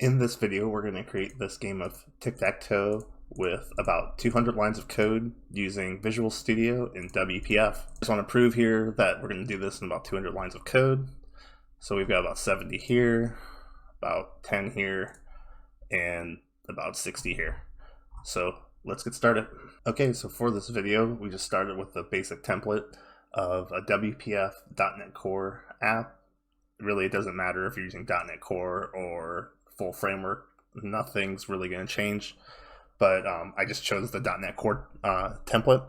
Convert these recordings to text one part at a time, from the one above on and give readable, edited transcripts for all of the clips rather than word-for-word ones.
In this video, we're going to create this game of Tic Tac Toe with about 200 lines of code using Visual Studio and WPF. I just want to prove here that we're going to do this in about 200 lines of code. So we've got about 70 here, about 10 here, and about 60 here. So let's get started. Okay, so for this video, we just started with the basic template of a WPF .NET Core app. Really, it doesn't matter if you're using .NET Core or full framework, nothing's really going to change, but I just chose the .NET Core template.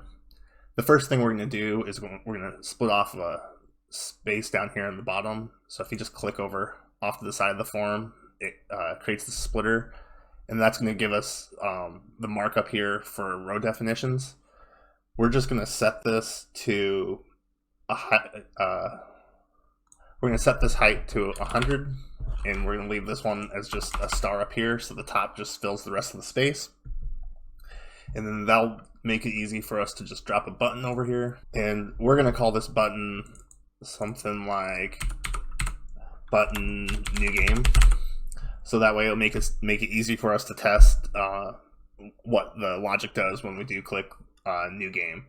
The first thing we're going to do is we're going to split off a space down here in the bottom. So if you just click over off to the side of the form, it creates the splitter, and that's going to give us the markup here for row definitions. We're just going to set this to a we're going to set this height to 100, and we're going to leave this one as just a star up here, so the top just fills the rest of the space. And then that'll make it easy for us to just drop a button over here. And we're going to call this button something like button new game. So that way it'll make it easy for us to test what the logic does when we do click new game.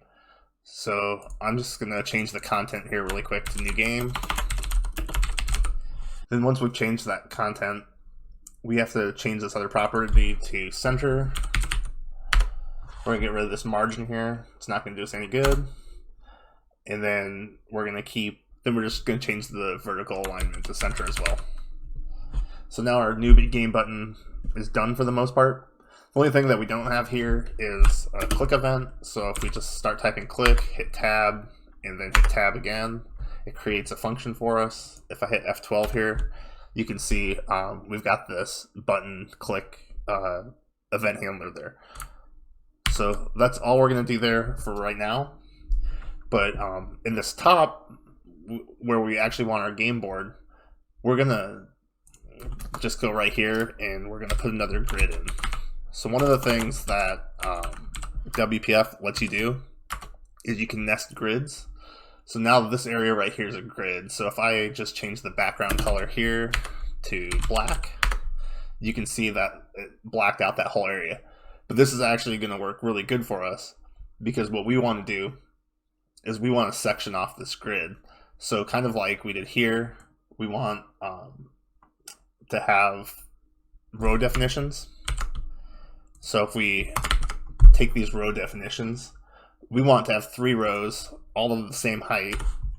So I'm just going to change the content here really quick to new game. Then once we've changed that content, we have to change this other property to center. We're going to get rid of this margin here. It's not going to do us any good. And then we're just going to change the vertical alignment to center as well. So now our new game button is done for the most part. The only thing that we don't have here is a click event. So if we just start typing click, hit tab, and then hit tab again, it creates a function for us. If I hit F12 here, you can see we've got this button click event handler there. So that's all we're going to do there for right now. But in this top, where we actually want our game board, we're going to just go right here and we're going to put another grid in. So one of the things that WPF lets you do is you can nest grids. So now this area right here is a grid. So if I just change the background color here to black, you can see that it blacked out that whole area. But this is actually going to work really good for us, because what we want to do is we want to section off this grid. So kind of like we did here, we want to have row definitions. So if we take these row definitions, we want to have 3 rows, all of the same height.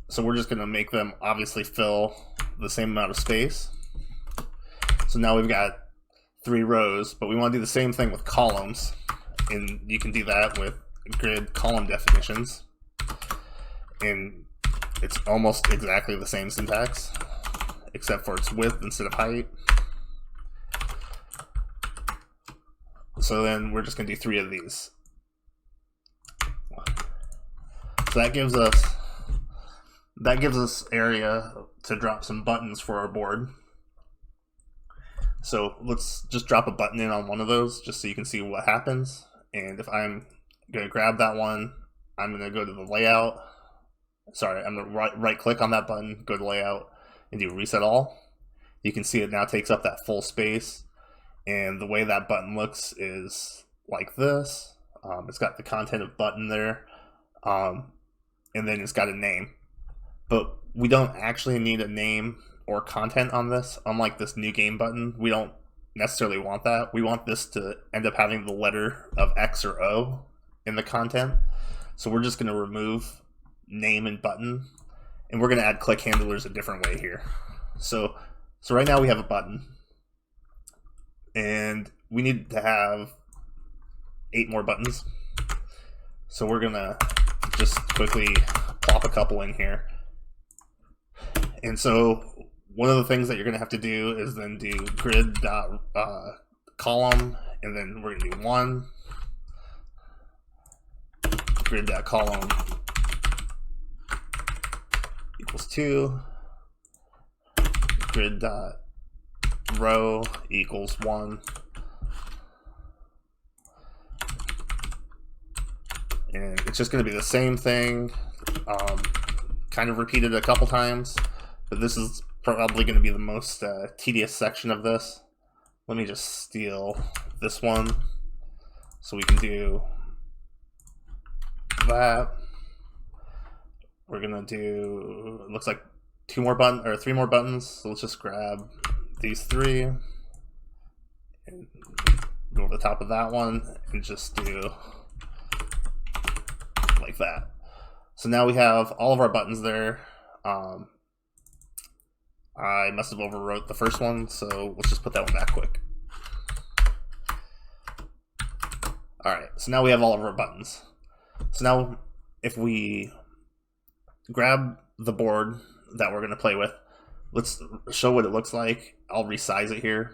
So we're just going to make them obviously fill the same amount of space. So now we've got 3 rows, but we want to do the same thing with columns. And you can do that with grid column definitions. And it's almost exactly the same syntax, except for its width instead of height. So then we're just going to do 3 of these. So that gives us area to drop some buttons for our board. So let's just drop a button in on one of those just so you can see what happens. And if I'm going to grab that one, I'm going to go to the layout. Sorry, I'm going to right click on that button, go to layout, and do reset all. You can see it now takes up that full space. And the way that button looks is like this. It's got the content of button there. And then it's got a name. But we don't actually need a name or content on this. Unlike this new game button, we don't necessarily want that. We want this to end up having the letter of X or O in the content. So we're just going to remove name and button, and we're going to add click handlers a different way here. So right now we have a button, and we need to have 8 more buttons. So we're going to just quickly plop a couple in here. And so one of the things that you're going to have to do is then do grid.column, and then we're going to do 1, grid.column equals 2, grid.row equals 1, and it's just going to be the same thing, kind of repeated a couple times, but this is probably going to be the most tedious section of this. let me just steal this one so we can do that. We're gonna do, it looks like 3 more buttons. So let's just grab these 3 and go over the top of that one and just do like that. So now we have all of our buttons there. I must have overwrote the first one, so let's just put that one back quick. Alright, so now we have all of our buttons. So now if we grab the board that we're going to play with, let's show what it looks like. I'll resize it here.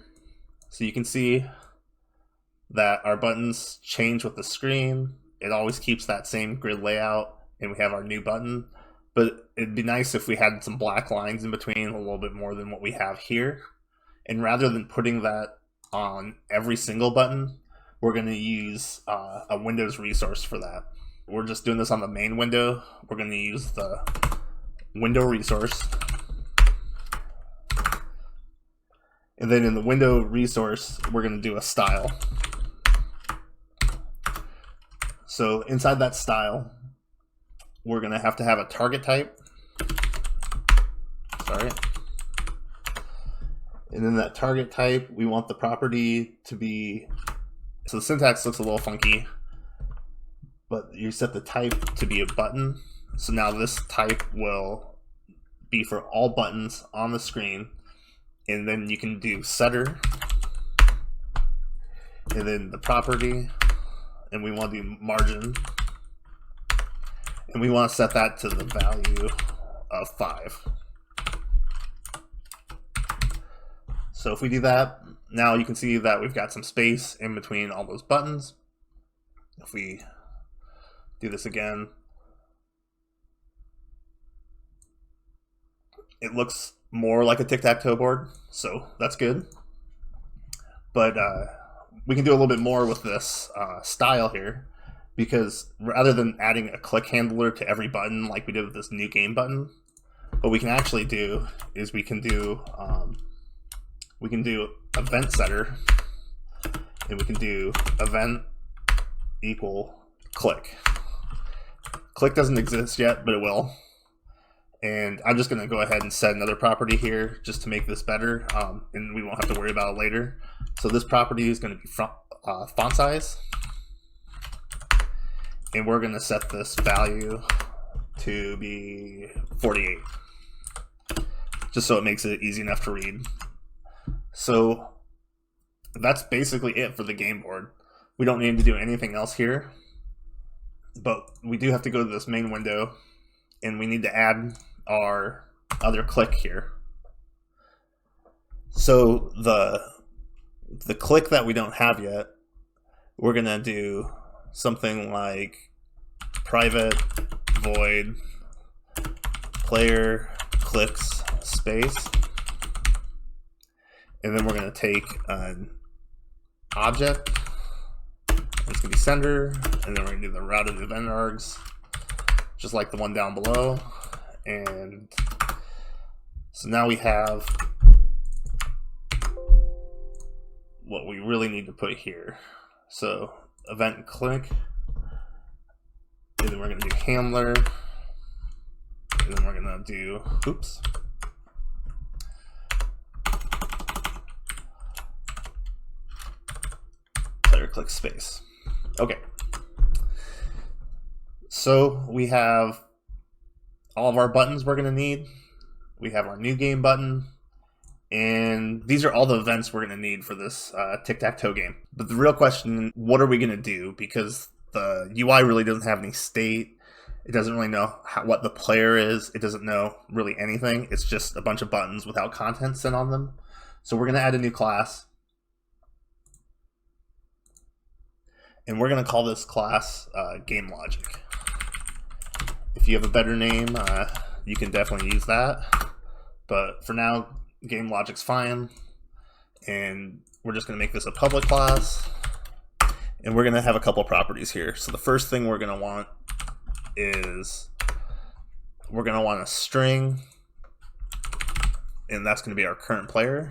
So you can see that our buttons change with the screen. It always keeps that same grid layout, and we have our new button. But it'd be nice if we had some black lines in between, a little bit more than what we have here. And rather than putting that on every single button, we're going to use a Windows resource for that. We're just doing this on the main window. We're going to use the window resource. And then in the window resource, we're going to do a style. So inside that style, we're going to have a target type. Sorry. And in that target type, we want the property to be, so the syntax looks a little funky, but you set the type to be a button. So now this type will be for all buttons on the screen. And then you can do setter, and then the property, and we want to do margin. And we want to set that to the value of 5. So if we do that, now you can see that we've got some space in between all those buttons. If we do this again, it looks more like a tic-tac-toe board, so that's good. But we can do a little bit more with this style here, because rather than adding a click handler to every button like we did with this new game button, what we can actually do is we can do event setter, and we can do event equal click. Click doesn't exist yet, but it will. And I'm just going to go ahead and set another property here just to make this better, and we won't have to worry about it later. So this property is going to be font size. And we're going to set this value to be 48, just so it makes it easy enough to read. So that's basically it for the game board. We don't need to do anything else here, but we do have to go to this main window, and we need to add our other click here. So the click that we don't have yet, we're going to do something like private void player clicks space, and then we're going to take an object, it's going to be sender, and then we're going to do the routed event args just like the one down below. And so now we have what we really need to put here. So event click, and then we're going to do handler, and then we're going to do, oops, player click space. Okay. So we have all of our buttons we're going to need. We have our new game button, and these are all the events we're going to need for this tic-tac-toe game. But the real question, what are we going to do? Because the UI really doesn't have any state. It doesn't really know what the player is. It doesn't know really anything. It's just a bunch of buttons without content set on them. So we're going to add a new class, and we're going to call this class Game Logic. If you have a better name, you can definitely use that. But for now, Game Logic's fine. And we're just going to make this a public class. And we're going to have a couple properties here. So the first thing we're going to want is we're going to want a string. And that's going to be our current player.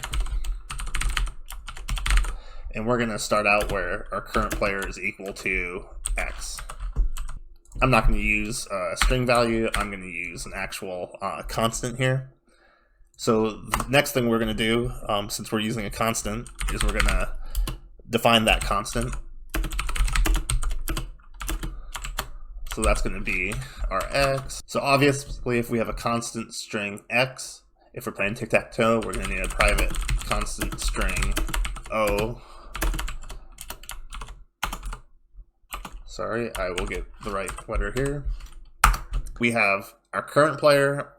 and we're going to start out where our current player is equal to X. I'm not going to use a string value, I'm going to use an actual constant here. So the next thing we're going to do, since we're using a constant, is we're going to define that constant. So that's going to be our X. So obviously if we have a constant string X, if we're playing Tic Tac Toe, we're going to need a private constant string O. Sorry, I will get the right letter here. We have our current player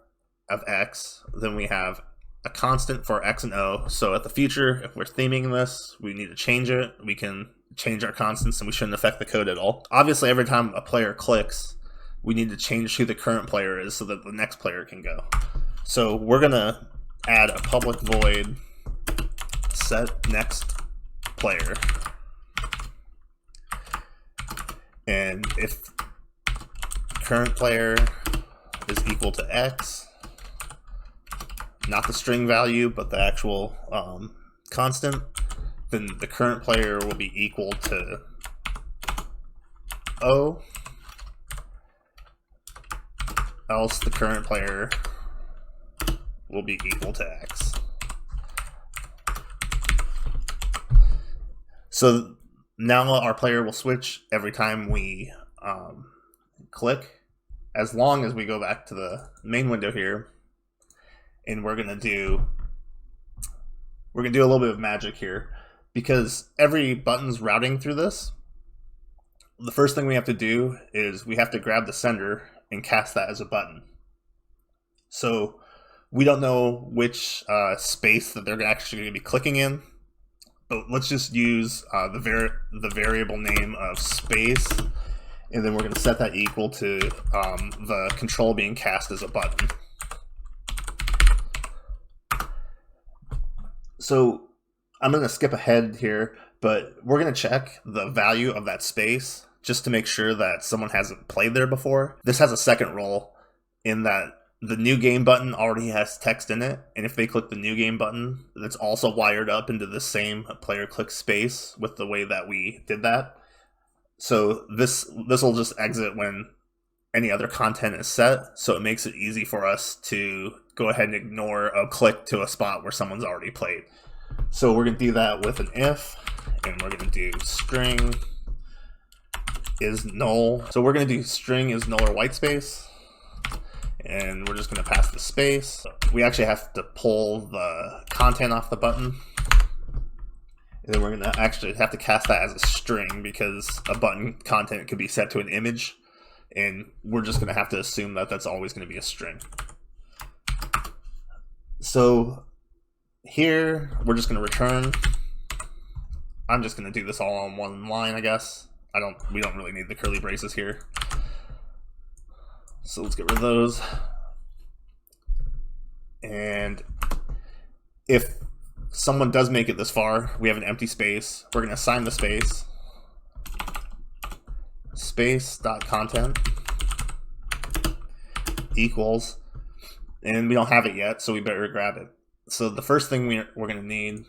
of X, then we have a constant for X and O. So at the future, if we're theming this, we need to change it. We can change our constants and we shouldn't affect the code at all. Obviously, every time a player clicks, we need to change who the current player is so that the next player can go. So we're gonna add a public void set next player. And if current player is equal to X, not the string value, but the actual constant, then the current player will be equal to O, else the current player will be equal to X. So now our player will switch every time we click, as long as we go back to the main window here, and we're gonna do a little bit of magic here, because every button's routing through this. The first thing we have to do is we have to grab the sender and cast that as a button. So we don't know which space that they're actually going to be clicking in, but let's just use the variable name of space, and then we're going to set that equal to the control being cast as a button. So I'm going to skip ahead here, but we're going to check the value of that space just to make sure that someone hasn't played there before. This has a second role in that the new game button already has text in it, and if they click the new game button, that's also wired up into the same player click space with the way that we did that. So this will just exit when any other content is set, so it makes it easy for us to go ahead and ignore a click to a spot where someone's already played. So we're going to do that with an if, and we're going to do string is null. So we're going to do string is null or white space, and we're just going to pass the space. We actually have to pull the content off the button, and then we're going to actually have to cast that as a string because a button content could be set to an image, and we're just going to have to assume that that's always going to be a string. So here we're just going to return. I'm just going to do this all on one line, I guess. We don't really need the curly braces here. So let's get rid of those. And if someone does make it this far, we have an empty space. We're going to assign the space. Space.content equals, and we don't have it yet, so we better grab it. So the first thing we're going to need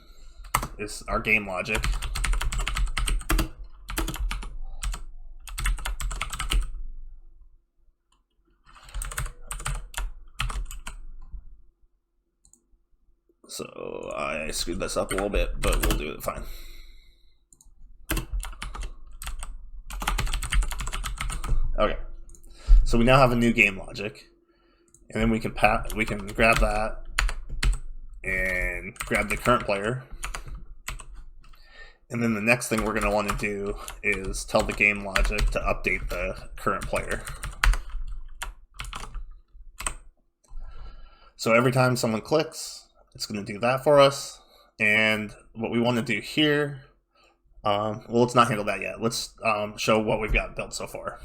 is our game logic. So I screwed this up a little bit, but we'll do it fine. Okay, so we now have a new game logic, and then we can grab that and grab the current player, and then the next thing we're going to want to do is tell the game logic to update the current player. So every time someone clicks, it's going to do that for us. And what we want to do here, well, let's not handle that yet. Let's show what we've got built so far.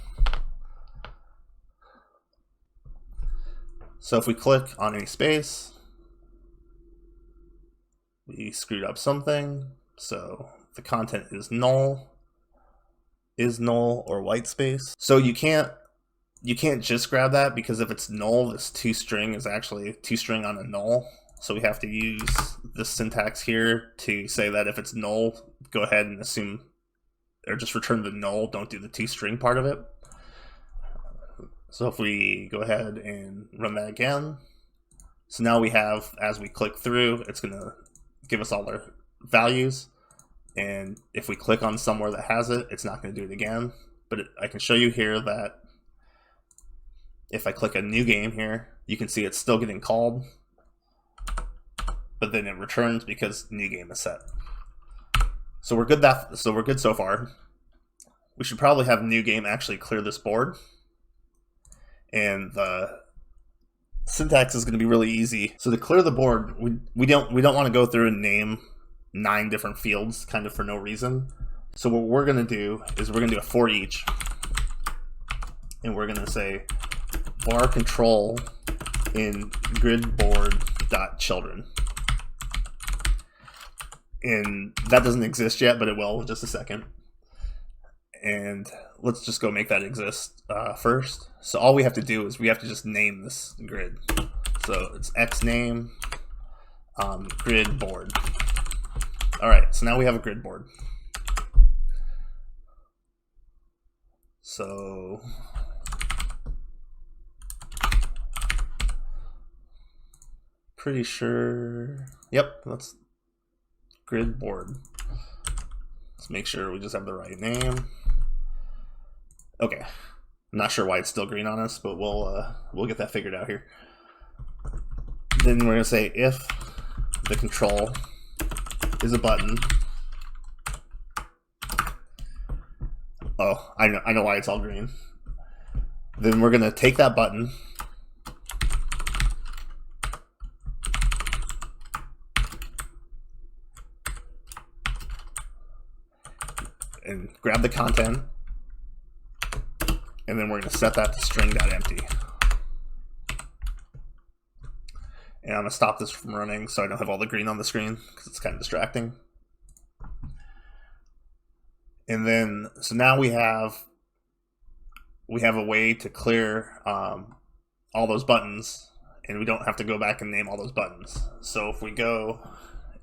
So if we click on any space, we screwed up something. So the content is null or white space. So you can't just grab that, because if it's null, this toString is actually toString on a null. So we have to use this syntax here to say that if it's null, go ahead and assume, or just return the null, don't do the toString part of it. So if we go ahead and run that again, so now we have, as we click through, it's going to give us all our values. And if we click on somewhere that has it, it's not going to do it again. But I can show you here that if I click a new game here, you can see it's still getting called, but then it returns because new game is set. So we're good so far. We should probably have new game actually clear this board. And the syntax is going to be really easy. So to clear the board, we don't want to go through and name 9 different fields kind of for no reason. So what we're going to do is we're going to do a for each, and we're going to say var control in gridboard.children. And that doesn't exist yet, but it will in just a second. And let's just go make that exist first. So all we have to do is we have to just name this grid. So it's xname grid board. All right, so now we have a grid board. So pretty sure, yep, that's grid board. Let's make sure we just have the right name. Okay, I'm not sure why it's still green on us, but we'll get that figured out here. Then we're gonna say if the control is a button. Oh, I know why it's all green. Then we're gonna take that button and grab the content, and then we're going to set that to string.empty. And I'm going to stop this from running so I don't have all the green on the screen because it's kind of distracting. And then, so now we have a way to clear all those buttons, and we don't have to go back and name all those buttons. So if we go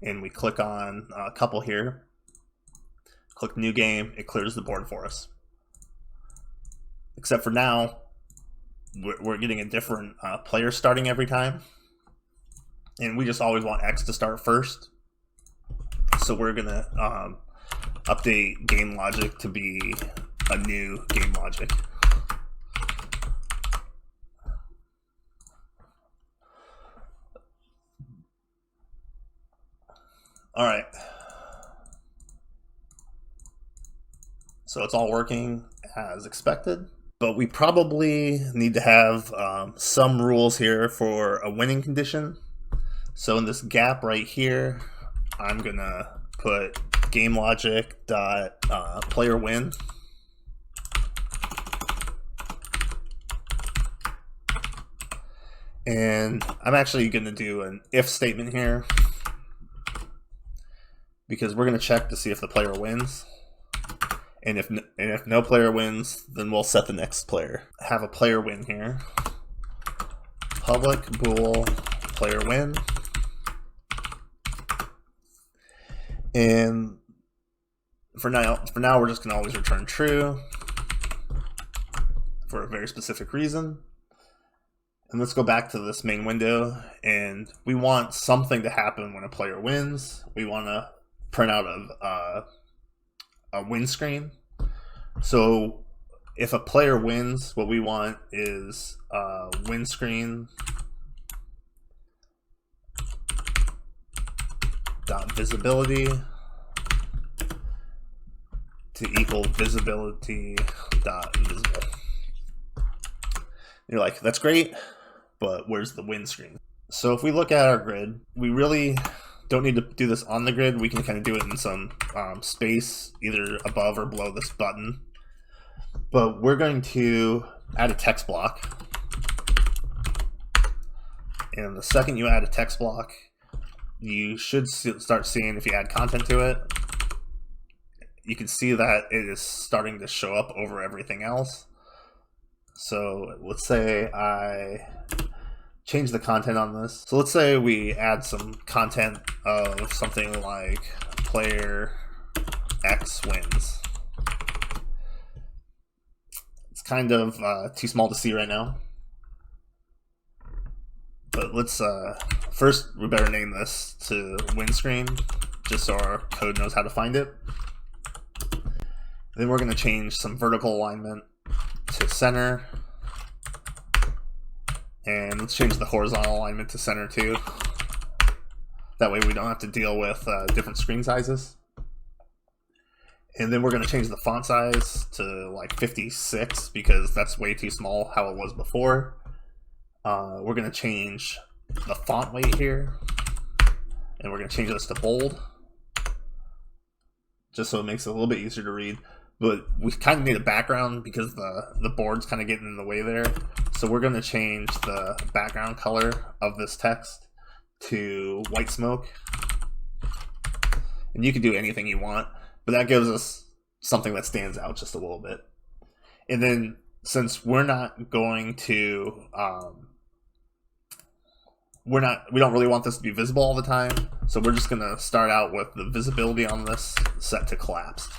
and we click on a couple here, click new game, it clears the board for us. Except for now, we're getting a different player starting every time. And we just always want X to start first. So we're gonna update game logic to be a new game logic. All right. So it's all working as expected, but we probably need to have some rules here for a winning condition. So in this gap right here, I'm gonna put game logic dot player win. And I'm actually gonna do an if statement here because we're gonna check to see if the player wins. And if no player wins, then we'll set the next player. Have a player win here. Public bool player win. And for now we're just gonna always return true for a very specific reason. And let's go back to this main window, and we want something to happen when a player wins. We want to print out a win screen. So if a player wins, what we want is win screen dot visibility to equal visibility dot visible. You're like, that's great, but where's the win screen? So if we look at our grid, we really don't need to do this on the grid. We can kind of do it in some space, either above or below this button. But we're going to add a text block. And the second you add a text block, you should start seeing, if you add content to it, you can see that it is starting to show up over everything else. So let's say I change the content on this. So let's say we add some content of something like player X wins. It's kind of too small to see right now. But let's first we better name this to win screen, just so our code knows how to find it. Then we're going to change some vertical alignment to center, and let's change the horizontal alignment to center too. That way we don't have to deal with different screen sizes. And then we're going to change the font size to like 56 because that's way too small how it was before. We're going to change the font weight here, and we're going to change this to bold, just so it makes it a little bit easier to read. But we kind of need a background because the board's kind of getting in the way there. So we're going to change the background color of this text to white smoke. And you can do anything you want, but that gives us something that stands out just a little bit. And then since we're not going to, we don't really want this to be visible all the time, so we're just going to start out with the visibility on this set to collapsed.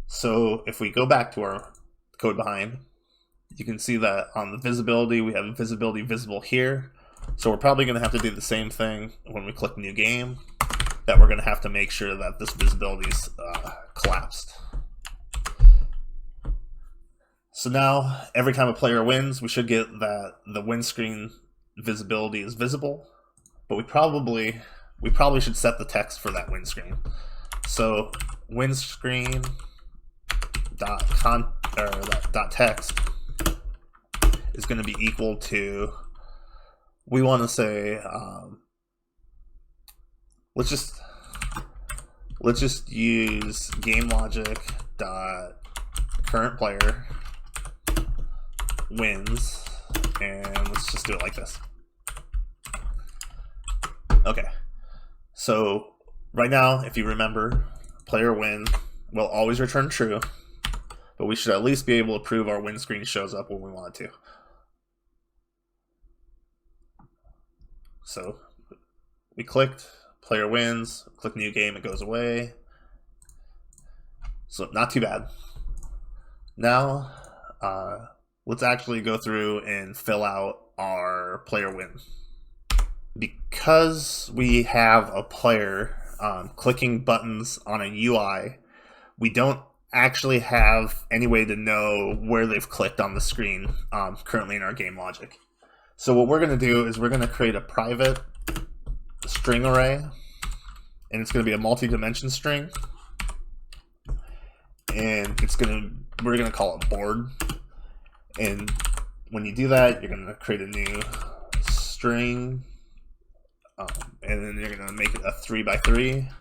So if we go back to our code behind, you can see that on the visibility, we have visibility visible here. So we're probably going to have to do the same thing when we click new game, that we're going to have to make sure that this visibility is collapsed. So now every time a player wins, we should get that the win screen visibility is visible, but we probably should set the text for that win screen. So win screen dot text is going to be equal to, we want to say let's just use game logic dot current player wins, and let's just do it like this. Okay, so right now, if you remember, player win will always return true, but we should at least be able to prove our win screen shows up when we want it to. So we clicked, player wins, click new game, it goes away. So not too bad. Now let's actually go through and fill out our player win. Because we have a player clicking buttons on a UI, we don't actually have any way to know where they've clicked on the screen currently in our game logic. So what we're going to do is we're going to create a private string array, and it's going to be a multi-dimension string, and we're going to call it board. And when you do that, you're going to create a new string, and then you're going to make it a 3x3.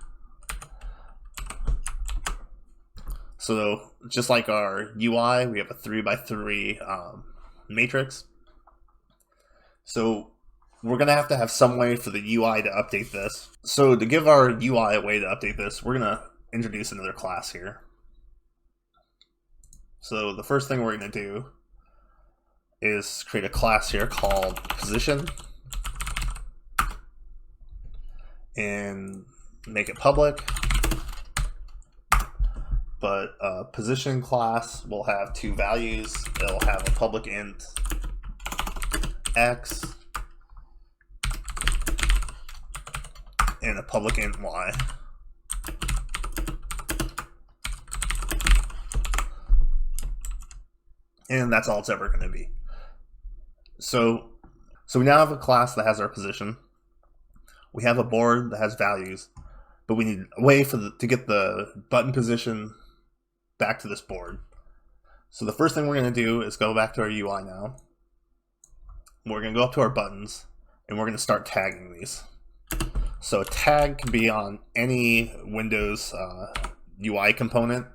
So just like our UI, we have a 3x3 matrix. So we're going to have some way for the UI to update this. So to give our UI a way to update this, we're going to introduce another class here. So the first thing we're going to do is create a class here called position and make it public. But position class will have two values. It'll have a public int x and a public int y. And that's all it's ever going to be. So we now have a class that has our position. We have a board that has values, but we need a way to get the button position back to this board. So the first thing we're going to do is go back to our UI now. We're going to go up to our buttons, and we're going to start tagging these. So a tag can be on any Windows UI component,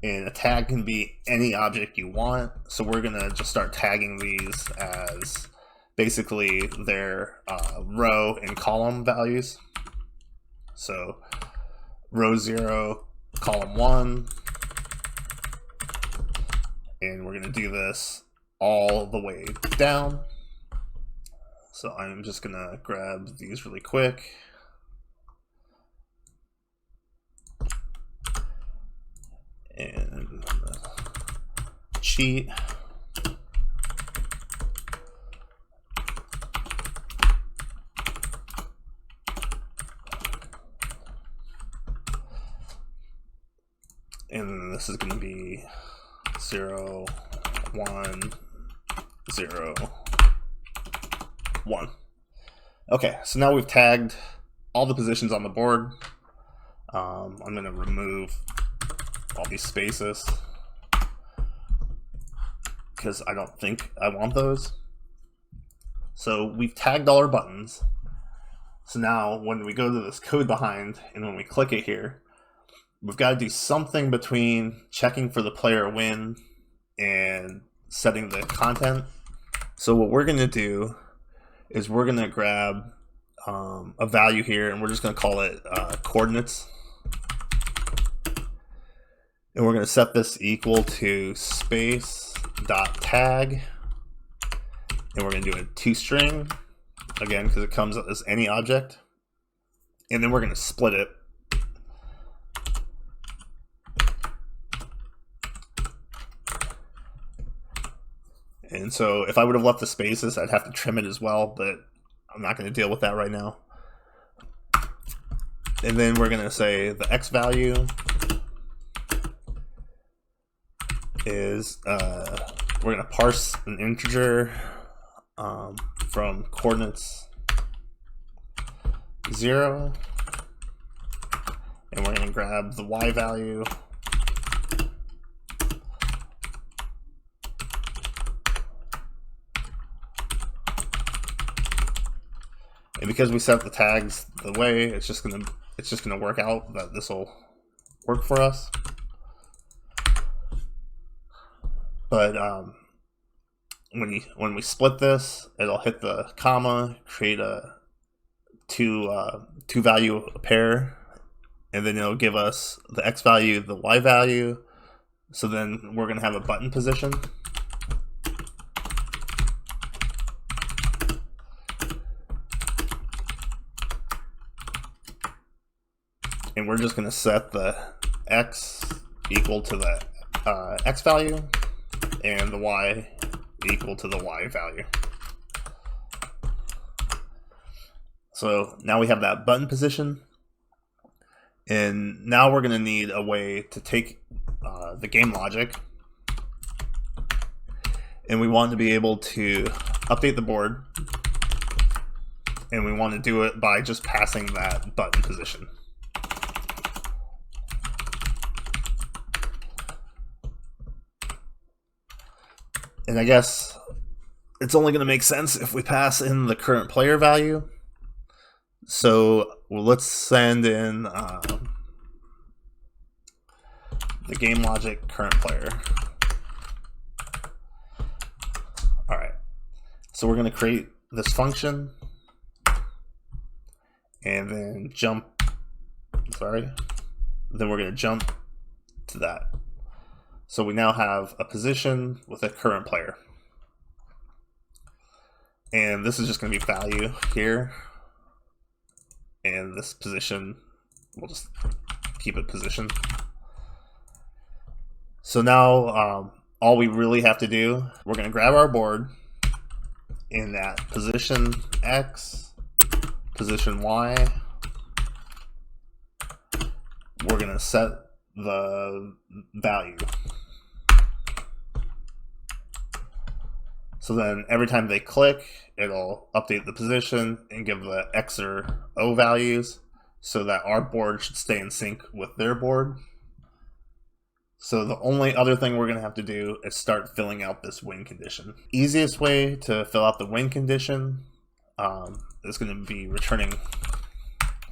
and a tag can be any object you want. So we're going to just start tagging these as basically their row and column values. So row 0, column 1, and we're going to do this all the way down. So I'm just gonna grab these really quick. And cheat. And this is going to be 0, 1, 0, 1. Okay, so now we've tagged all the positions on the board. I'm going to remove all these spaces because I don't think I want those. So we've tagged all our buttons. So now when we go to this code behind and when we click it here, we've got to do something between checking for the player win and setting the content. So what we're going to do is we're going to grab a value here, and we're just going to call it coordinates. And we're going to set this equal to space.tag. And we're going to do a toString, again, because it comes as any object. And then we're going to split it. And so if I would have left the spaces, I'd have to trim it as well, but I'm not going to deal with that right now. And then we're going to say the x value is, we're going to parse an integer from coordinates 0, and we're going to grab the y value. And because we set the tags the way, it's just gonna work out that this will work for us. But when we split this, it'll hit the comma, create a two value pair, and then it'll give us the x value, the y value. So then we're gonna have a button position. And we're just going to set the x equal to the x value and the y equal to the y value. So now we have that button position. And now we're going to need a way to take the game logic. And we want to be able to update the board. And we want to do it by just passing that button position. And I guess it's only going to make sense if we pass in the current player value. So let's send in the game logic current player. All right. So we're going to create this function and then jump. Then we're going to jump to that. So we now have a position with a current player. And this is just going to be value here. And this position, we'll just keep it position. So now all we really have to do, we're going to grab our board in that position X, position Y. We're going to set the value. So then every time they click, it'll update the position and give the X or O values so that our board should stay in sync with their board. So the only other thing we're going to have to do is start filling out this win condition. Easiest way to fill out the win condition is going to be returning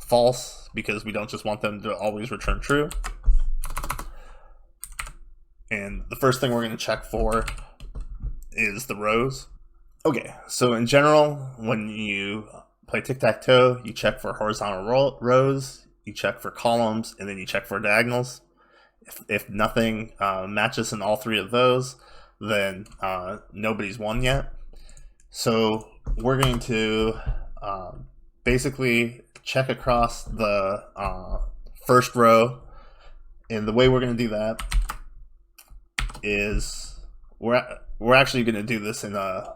false, because we don't just want them to always return true. And the first thing we're going to check for is the rows. Okay, so in general, when you play tic-tac-toe, you check for horizontal rows, you check for columns, and then you check for diagonals. If nothing matches in all three of those, then nobody's won yet. So we're going to basically check across the first row, and the way we're going to do that is we're actually going to do this in a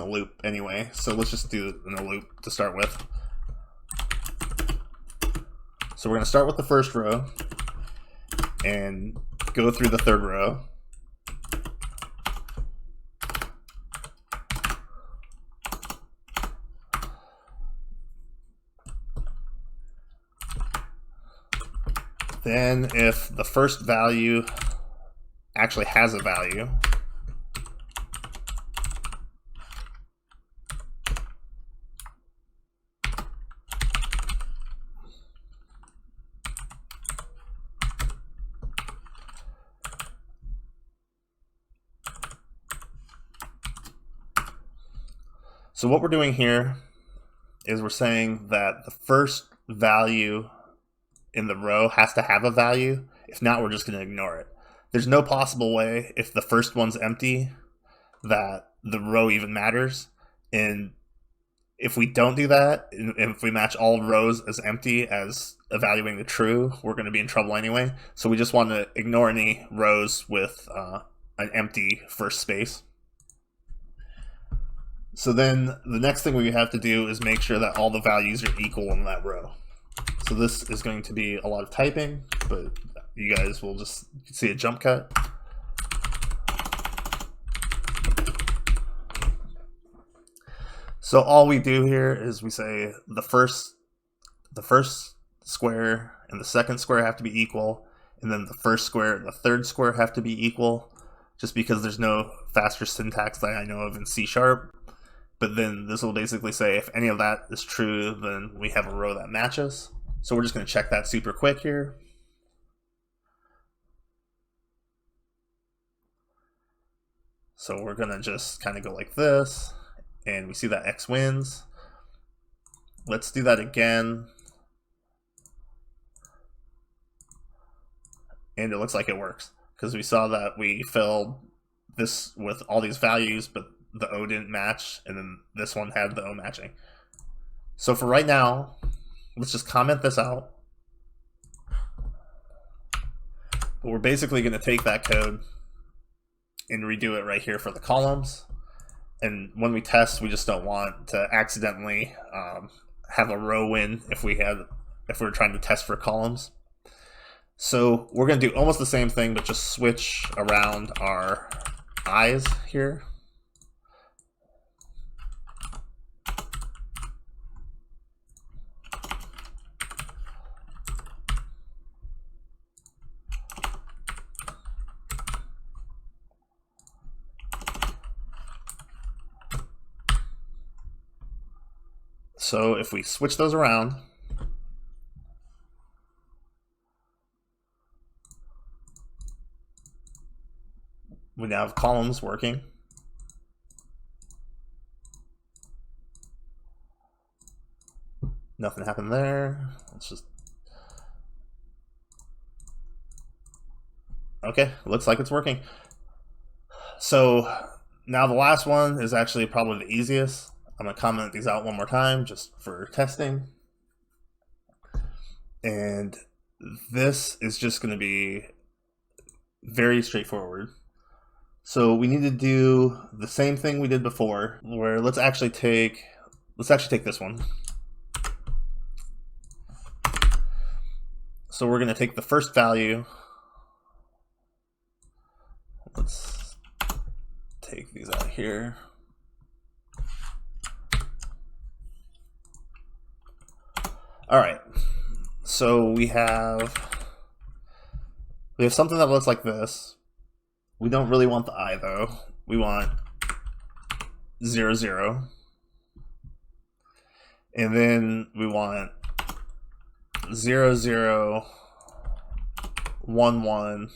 loop anyway. So let's just do it in a loop to start with. So we're going to start with the first row and go through the third row. Then if the first value actually has a value, so what we're doing here is we're saying that the first value in the row has to have a value. If not, we're just going to ignore it. There's no possible way, if the first one's empty, that the row even matters. And if we don't do that, if we match all rows as empty as evaluating the true, we're going to be in trouble anyway. So we just want to ignore any rows with an empty first space. So then the next thing we have to do is make sure that all the values are equal in that row. So this is going to be a lot of typing, but you guys will just see a jump cut. So all we do here is we say the first square and the second square have to be equal, and then the first square and the third square have to be equal, just because there's no faster syntax that I know of in C#. But then this will basically say if any of that is true, then we have a row that matches. So we're just going to check that super quick here. So we're going to just kind of go like this, and we see that X wins. Let's do that again. And it looks like it works, because we saw that we filled this with all these values, but the O didn't match, and then this one had the O matching. So for right now, let's just comment this out. But we're basically going to take that code and redo it right here for the columns. And when we test, we just don't want to accidentally have a row win if we're trying to test for columns. So we're going to do almost the same thing, but just switch around our eyes here. So if we switch those around, we now have columns working. Nothing happened there. Let's just... Okay, looks like it's working. So now the last one is actually probably the easiest. I'm going to comment these out one more time just for testing. And this is just going to be very straightforward. So we need to do the same thing we did before, where let's actually take this one. So we're going to take the first value. Let's take these out of here. All right, so we have something that looks like this. We don't really want the I though. We want 0, 0. And then we want 0, 0, 1, 1.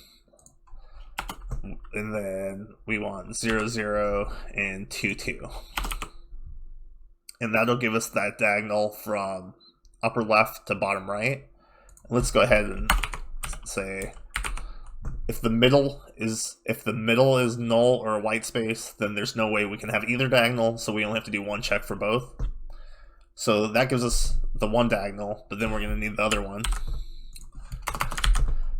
And then we want 0, 0, and 2, 2. And that'll give us that diagonal from upper left to bottom right. Let's go ahead and say if the middle is null or a white space, then there's no way we can have either diagonal, so we only have to do one check for both. So that gives us the one diagonal, but then we're going to need the other one,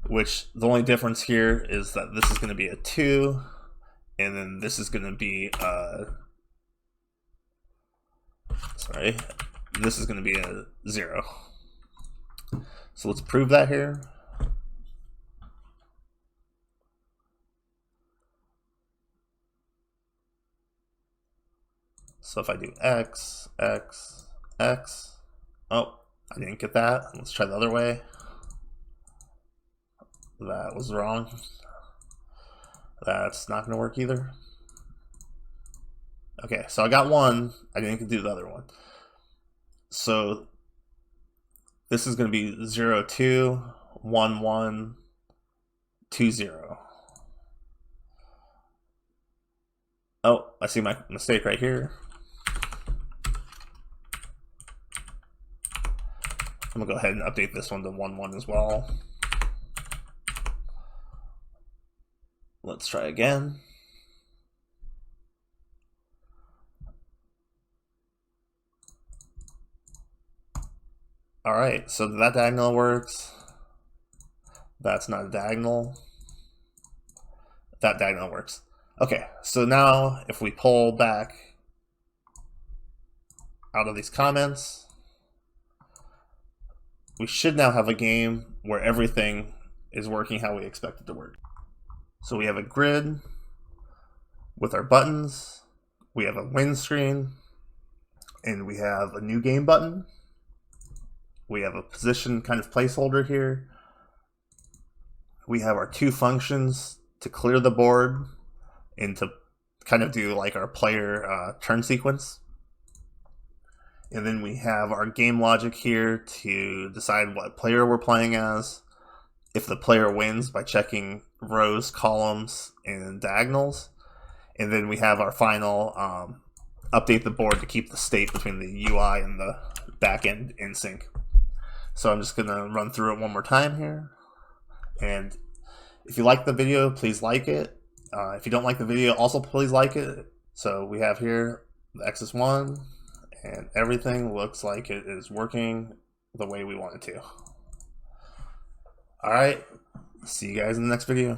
which the only difference here is that this is going to be a 2, and then this is going to be this is going to be a 0. So let's prove that here. So if I do x, x, x, oh, I didn't get that. Let's try the other way. That was wrong. That's not going to work either. Okay, so I got one. I didn't do the other one. So this is going to be 0, 2, 1, 1, 2, 0. Oh, I see my mistake right here. I'm gonna go ahead and update this one to 1, 1 as well. Let's try again. All right, so that diagonal works. That's not a diagonal. That diagonal works. Okay, so now if we pull back out of these comments, we should now have a game where everything is working how we expect it to work. So we have a grid with our buttons, we have a win screen, and we have a new game button. We have a position kind of placeholder here. We have our 2 functions to clear the board and to kind of do like our player turn sequence. And then we have our game logic here to decide what player we're playing as. If the player wins by checking rows, columns, and diagonals. And then we have our final update the board to keep the state between the UI and the backend in sync. So I'm just going to run through it one more time here. And if you like the video, please like it. If you don't like the video, also please like it. So we have here the X is 1, and everything looks like it is working the way we want it to. All right, see you guys in the next video.